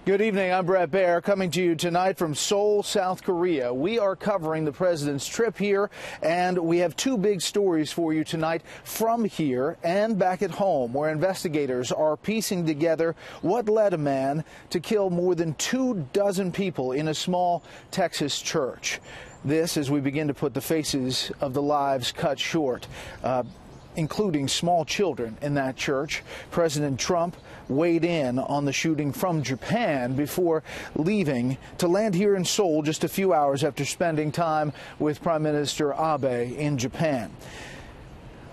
Good evening. I'm Brett Baer, coming to you tonight from Seoul, South Korea. We are covering the president's trip here, and we have two big stories for you tonight from here and back at home, where investigators are piecing together what led a man to kill more than 24 people in a small Texas church. This as we begin to put the faces of the lives cut short, including small children in that church. President Trump weighed in on the shooting from Japan before leaving to land here in Seoul just a few hours after spending time with Prime Minister Abe in Japan.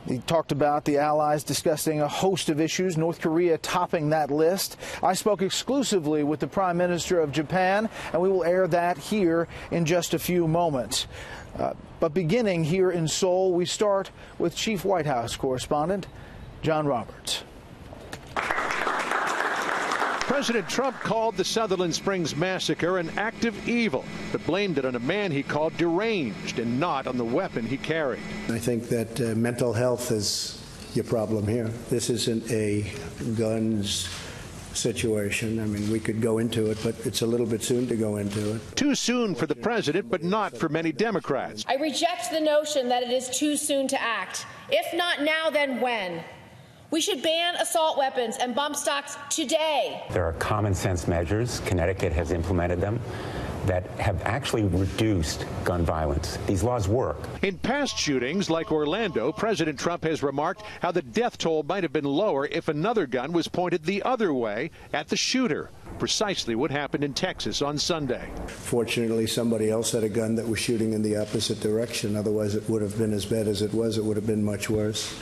He talked about the allies discussing a host of issues, North Korea topping that list. I spoke exclusively with the Prime Minister of Japan, and we will air that here in just a few moments. But beginning here in Seoul, we start with Chief White House correspondent John Roberts. President Trump called the Sutherland Springs massacre an act of evil, but blamed it on a man he called deranged and not on the weapon he carried. I think that mental health is your problem here. This isn't a guns situation. I mean, we could go into it, but it's a little bit soon to go into it. Too soon for the president, but not for many Democrats. I reject the notion that it is too soon to act. If not now, then when? We should ban assault weapons and bump stocks today. There are common sense measures, Connecticut has implemented them, that have actually reduced gun violence. These laws work. In past shootings like Orlando, President Trump has remarked how the death toll might have been lower if another gun was pointed the other way at the shooter. Precisely what happened in Texas on Sunday. Fortunately, somebody else had a gun that was shooting in the opposite direction. Otherwise, it would have been as bad as it was. It would have been much worse.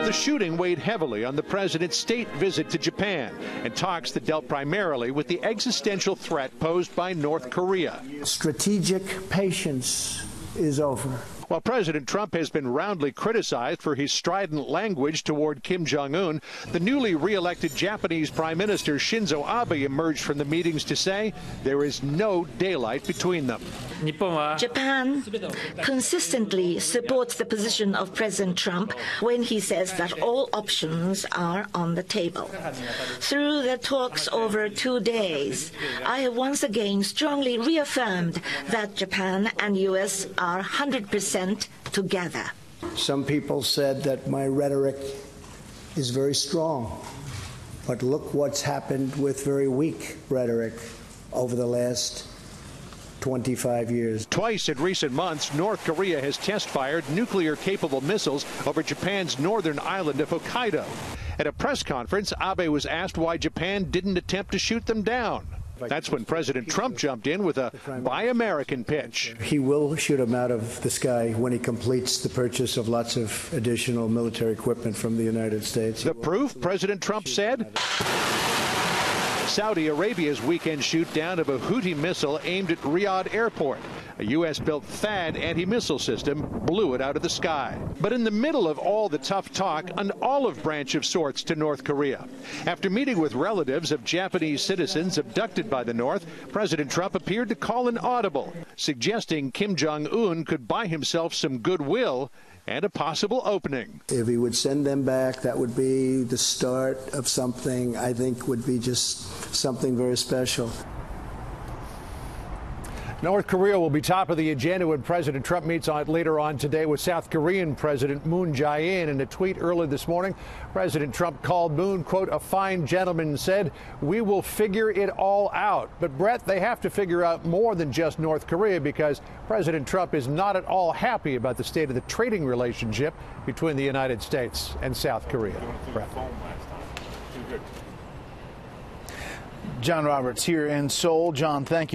The shooting weighed heavily on the president's state visit to Japan and talks that dealt primarily with the existential threat posed by North Korea. Strategic patience is over. While President Trump has been roundly criticized for his strident language toward Kim Jong-un, the newly re-elected Japanese Prime Minister Shinzo Abe emerged from the meetings to say there is no daylight between them. Japan consistently supports the position of President Trump when he says that all options are on the table. Through the talks over 2 days, I have once again strongly reaffirmed that Japan and U.S. are 100% together. Some people said that my rhetoric is very strong, but look what's happened with very weak rhetoric over the last 25 years. Twice in recent months, North Korea has test-fired nuclear-capable missiles over Japan's northern island of Hokkaido. At a press conference, Abe was asked why Japan didn't attempt to shoot them down. That's when President Trump jumped in with a Buy American pitch. He will shoot them out of the sky when he completes the purchase of lots of additional military equipment from the United States. The proof, President Trump said? Saudi Arabia's weekend shoot-down of a Houthi missile aimed at Riyadh Airport. A U.S.-built THAAD anti-missile system blew it out of the sky. But in the middle of all the tough talk, an olive branch of sorts to North Korea. After meeting with relatives of Japanese citizens abducted by the North, President Trump appeared to call an audible, suggesting Kim Jong-un could buy himself some goodwill and a possible opening. If he would send them back, that would be the start of something I think would be just something very special. North Korea will be top of the agenda when President Trump meets later on today with South Korean President Moon Jae-in. In a tweet early this morning, President Trump called Moon, quote, a fine gentleman, and said, we will figure it all out. But, Brett, they have to figure out more than just North Korea, because President Trump is not at all happy about the state of the trading relationship between the United States and South Korea. Brett. John Roberts here in Seoul. John, thank you.